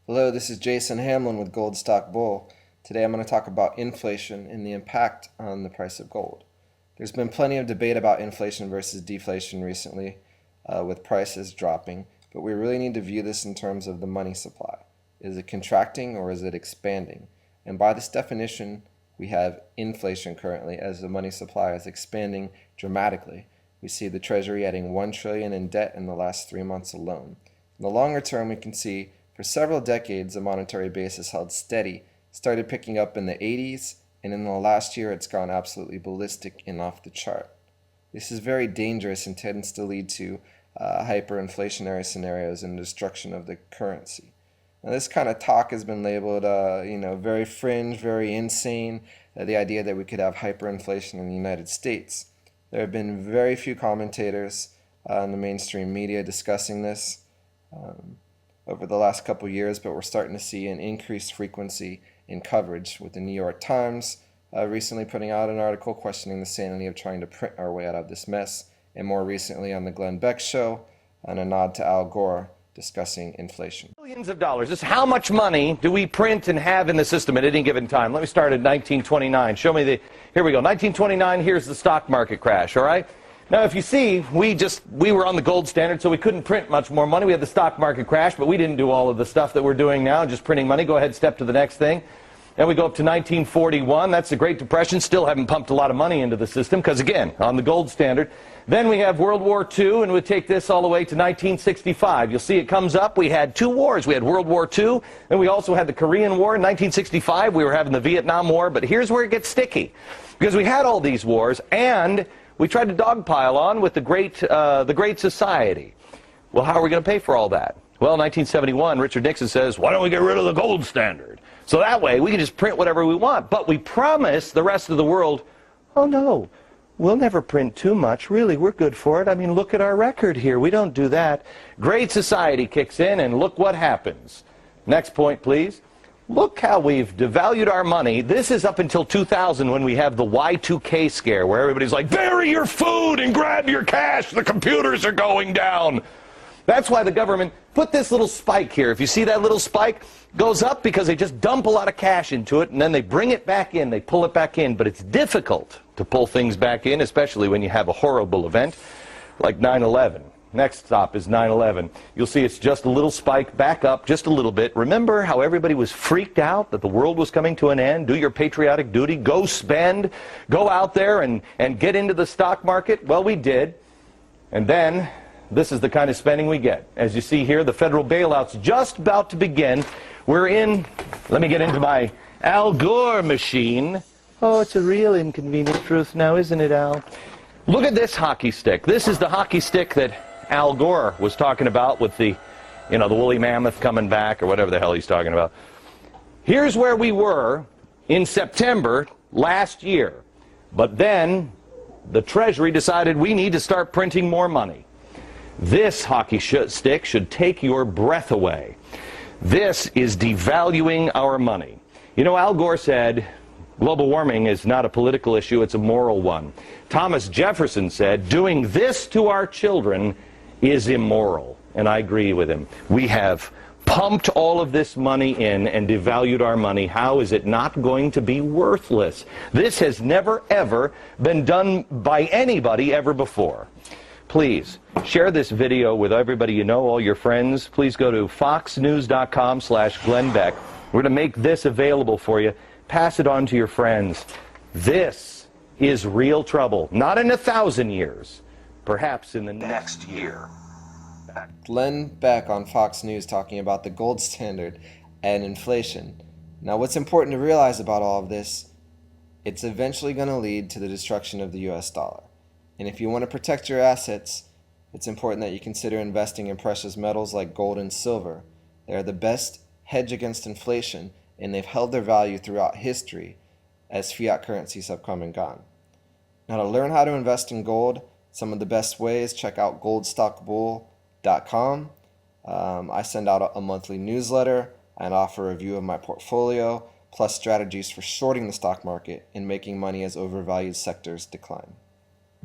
Hello, this is Jason Hamlin with Gold Stock Bull. Today I'm going to talk about inflation and the impact on the price of gold. There's been plenty of debate about inflation versus deflation recently, with prices dropping, but we really need to view this in terms of the money supply. Is it contracting or is it expanding? And by this definition, we have inflation currently as the money supply is expanding dramatically. We see the Treasury adding $1 trillion in debt in the last 3 months alone. In the longer term, we can see for several decades, the monetary base has held steady, started picking up in the 80s, and in the last year it's gone absolutely ballistic and off the chart. This is very dangerous and tends to lead to hyperinflationary scenarios and destruction of the currency. Now, this kind of talk has been labeled, very fringe, very insane, the idea that we could have hyperinflation in the United States. There have been very few commentators in the mainstream media discussing this over the last couple years, but we're starting to see an increased frequency in coverage, with the New York Times recently putting out an article questioning the sanity of trying to print our way out of this mess, and more recently on the Glen Beck show, and a nod to Al Gore discussing inflation. Billions of dollars. This is how much money do we print and have in the system at any given time. Let me start at 1929. Show me here we go. 1929, here's the stock market crash, all right? Now, if you see, we were on the gold standard, so we couldn't print much more money. We had the stock market crash, but we didn't do all of the stuff that we're doing now, just printing money. Go ahead, step to the next thing. Then we go up to 1941. That's the Great Depression. Still haven't pumped a lot of money into the system because, again, on the gold standard. Then we have World War II, and we take this all the way to 1965. You'll see it comes up. We had two wars. We had World War II, and we also had the Korean War. In 1965, we were having the Vietnam War. But here's where it gets sticky, because we had all these wars, and we tried to dogpile on with the Great Society. Well, how are we going to pay for all that? Well, in 1971, Richard Nixon says, why don't we get rid of the gold standard? So that way, we can just print whatever we want. But we promise the rest of the world, oh, no, we'll never print too much. Really, we're good for it. I mean, look at our record here. We don't do that. Great Society kicks in, and look what happens. Next point, please. Look how we've devalued our money. This is up until 2000, when we have the Y2K scare, where everybody's like, bury your food and grab your cash. The computers are going down. That's why the government put this little spike here. If you see that little spike, goes up because they just dump a lot of cash into it, and then they bring it back in. They pull it back in. But it's difficult to pull things back in, especially when you have a horrible event like 9/11. Next stop is 9/11. You'll see it's just a little spike back up just a little bit. Remember how everybody was freaked out that the world was coming to an end? Do your patriotic duty. Go spend. Go out there and get into the stock market. Well, we did. And then this is the kind of spending we get. As you see here, the federal bailout's just about to begin. We're in, let me get into my Al Gore machine. Oh, it's a real inconvenient truth now, isn't it, Al? Look at this hockey stick. This is the hockey stick that Al Gore was talking about with the woolly mammoth coming back, or whatever the hell he's talking about. Here's where we were in September last year. But then the Treasury decided we need to start printing more money. This hockey stick should take your breath away. This is devaluing our money. You know, Al Gore said global warming is not a political issue, it's a moral one. Thomas Jefferson said doing this to our children is immoral, and I agree with him. We have pumped all of this money in and devalued our money. How is it not going to be worthless? This has never, ever been done by anybody ever before. Please share this video with everybody you know, all your friends. Please go to foxnews.com/Glen Beck. We're going to make this available for you. Pass it on to your friends. This is real trouble. Not in 1,000 years. Perhaps in the next year. Glen Beck on Fox News talking about the gold standard and inflation. Now, what's important to realize about all of this, it's eventually going to lead to the destruction of the US dollar. And if you want to protect your assets, it's important that you consider investing in precious metals like gold and silver. They are the best hedge against inflation, and they've held their value throughout history as fiat currencies have come and gone. Now, to learn how to invest in gold, some of the best ways, check out goldstockbull.com. I send out a monthly newsletter and offer a review of my portfolio, plus strategies for shorting the stock market and making money as overvalued sectors decline.